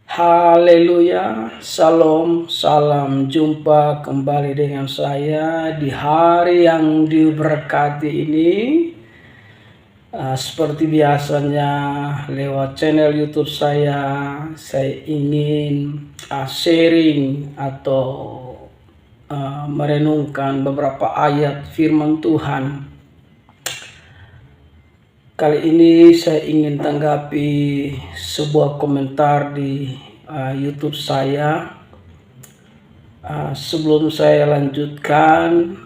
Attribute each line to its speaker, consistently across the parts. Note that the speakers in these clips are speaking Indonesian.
Speaker 1: Haleluya, salam, salam jumpa kembali dengan saya di hari yang diberkati ini. Seperti biasanya lewat channel YouTube saya ingin sharing atau merenungkan beberapa ayat firman Tuhan. Kali ini saya ingin tanggapi sebuah komentar di YouTube saya. Sebelum saya lanjutkan,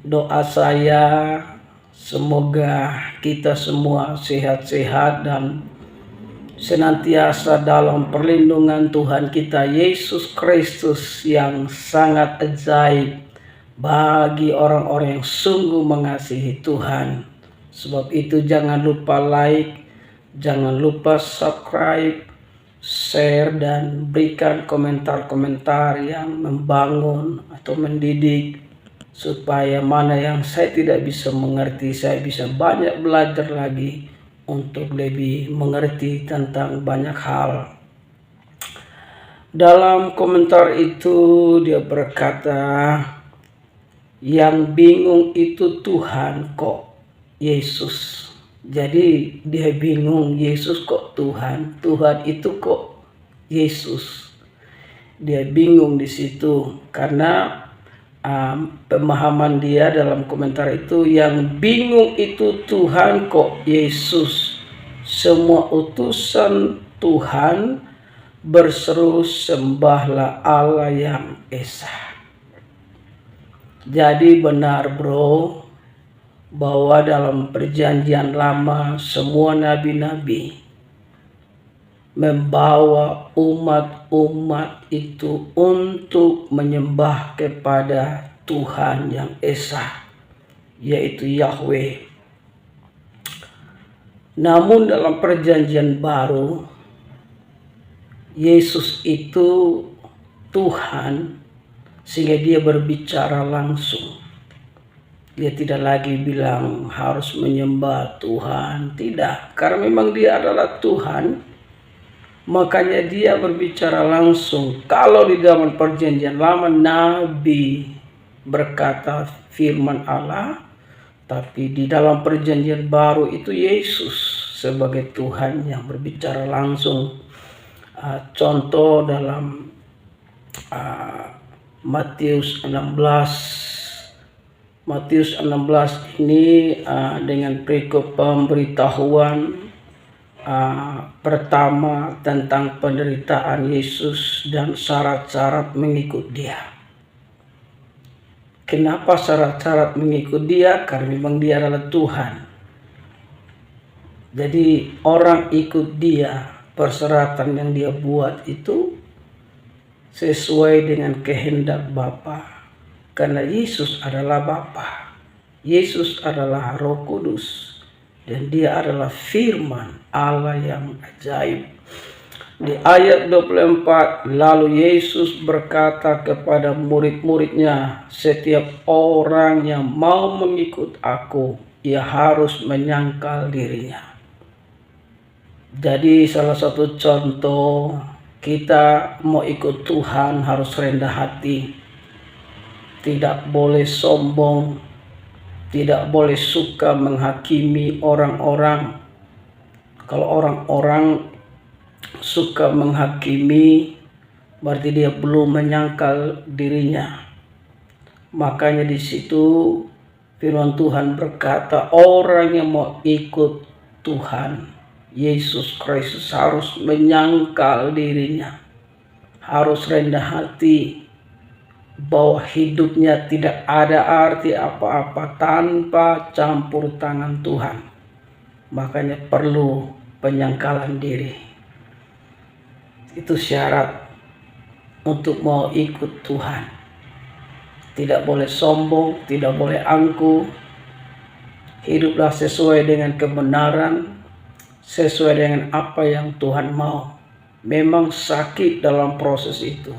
Speaker 1: doa saya semoga kita semua sehat-sehat dan senantiasa dalam perlindungan Tuhan kita Yesus Kristus yang sangat ajaib bagi orang-orang yang sungguh mengasihi Tuhan. Sebab itu jangan lupa like, jangan lupa subscribe, share, dan berikan komentar-komentar yang membangun atau mendidik, supaya mana yang saya tidak bisa mengerti, saya bisa banyak belajar lagi untuk lebih mengerti tentang banyak hal. Dalam komentar itu dia berkata, yang bingung itu Tuhan kok Yesus. Jadi dia bingung, Yesus kok Tuhan, Tuhan itu kok Yesus. Dia bingung di situ karena pemahaman dia dalam komentar itu, yang bingung itu Tuhan kok Yesus. Semua utusan Tuhan berseru sembahlah Allah yang esa. Jadi benar bro, bahwa dalam perjanjian lama semua nabi-nabi membawa umat-umat itu untuk menyembah kepada Tuhan yang esa, yaitu Yahweh. Namun dalam perjanjian baru, Yesus itu Tuhan, sehingga dia berbicara langsung. Dia tidak lagi bilang harus menyembah Tuhan, tidak. Karena memang dia adalah Tuhan, makanya dia berbicara langsung. Kalau di zaman perjanjian lama Nabi berkata firman Allah, tapi di dalam perjanjian baru itu Yesus sebagai Tuhan yang berbicara langsung. Contoh dalam Matius 16 ini dengan perikop pemberitahuan pertama tentang penderitaan Yesus dan syarat-syarat mengikut dia. Kenapa syarat-syarat mengikut dia? Karena memang dia adalah Tuhan. Jadi orang ikut dia, persyaratan yang dia buat itu sesuai dengan kehendak Bapa. Karena Yesus adalah Bapa, Yesus adalah Roh Kudus, dan dia adalah firman Allah yang ajaib. Di ayat 24, lalu Yesus berkata kepada murid-muridnya, setiap orang yang mau mengikut aku, ia harus menyangkal dirinya. Jadi salah satu contoh kita mau ikut Tuhan harus rendah hati. Tidak boleh sombong, tidak boleh suka menghakimi orang-orang. Kalau orang-orang suka menghakimi, berarti dia belum menyangkal dirinya. Makanya di situ firman Tuhan berkata, orang yang mau ikut Tuhan Yesus Kristus harus menyangkal dirinya, harus rendah hati, bahwa hidupnya tidak ada arti apa-apa tanpa campur tangan Tuhan. Makanya perlu penyangkalan diri. Itu syarat untuk mau ikut Tuhan. Tidak boleh sombong, tidak boleh angkuh. Hiduplah sesuai dengan kebenaran, sesuai dengan apa yang Tuhan mau. Memang sakit dalam proses itu,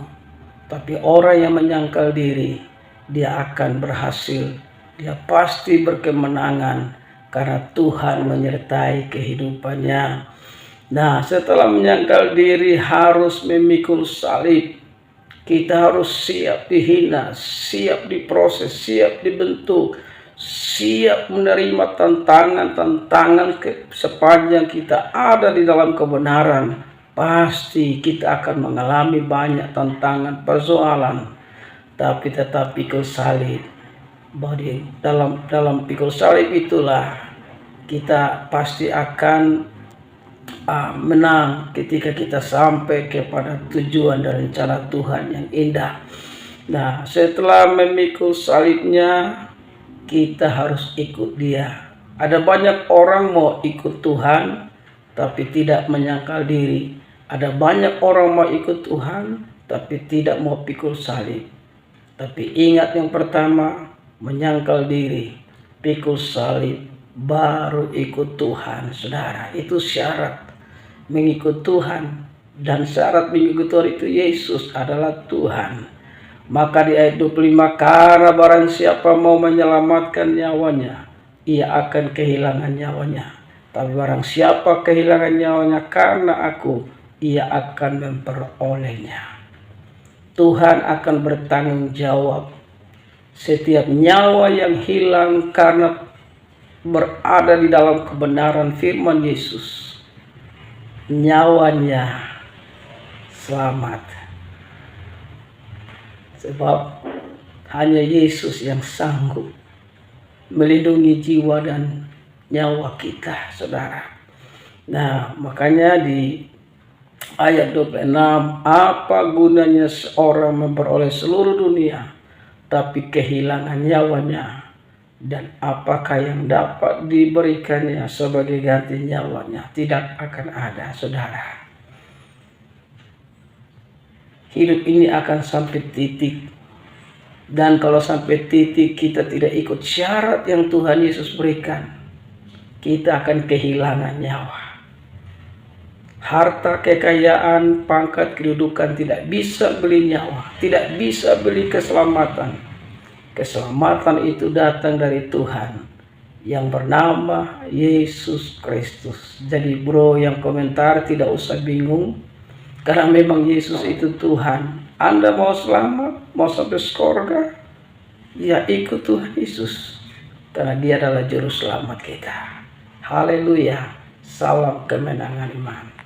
Speaker 1: tapi orang yang menyangkal diri, dia akan berhasil. Dia pasti berkemenangan karena Tuhan menyertai kehidupannya. Nah, setelah menyangkal diri harus memikul salib. Kita harus siap dihina, siap diproses, siap dibentuk, siap menerima tantangan-tantangan sepanjang kita ada di dalam kebenaran. Pasti kita akan mengalami banyak tantangan, persoalan, tapi tetap pikul salib. Dalam pikul salib itulah kita pasti akan menang ketika kita sampai kepada tujuan dan rencana Tuhan yang indah. Nah, setelah memikul salibnya, kita harus ikut Dia. Ada banyak orang mau ikut Tuhan, tapi tidak menyangkal diri. Ada banyak orang mau ikut Tuhan, tapi tidak mau pikul salib. Tapi ingat yang pertama, menyangkal diri, pikul salib, baru ikut Tuhan, saudara. Itu syarat mengikut Tuhan, dan syarat mengikut Tuhan itu Yesus adalah Tuhan. Maka di ayat 25, karena barang siapa mau menyelamatkan nyawanya, ia akan kehilangan nyawanya. Tapi barang siapa kehilangan nyawanya karena aku, ia akan memperolehnya. Tuhan akan bertanggung jawab setiap nyawa yang hilang karena berada di dalam kebenaran firman Yesus. Nyawanya selamat, sebab hanya Yesus yang sanggup melindungi jiwa dan nyawa kita, saudara. Nah, makanya di ayat 26, apa gunanya seorang memperoleh seluruh dunia tapi kehilangan nyawanya, dan apakah yang dapat diberikannya sebagai ganti nyawanya? Tidak akan ada, saudara. Hidup ini akan sampai titik. Dan kalau sampai titik kita tidak ikut syarat yang Tuhan Yesus berikan, kita akan kehilangan nyawa. Harta, kekayaan, pangkat, kedudukan tidak bisa beli nyawa, tidak bisa beli keselamatan. Keselamatan itu datang dari Tuhan yang bernama Yesus Kristus. Jadi bro yang komentar tidak usah bingung, karena memang Yesus itu Tuhan. Anda mau selamat, mau sampai surga, ya ikut Tuhan Yesus, karena Dia adalah juru selamat kita. Haleluya. Salam kemenangan iman.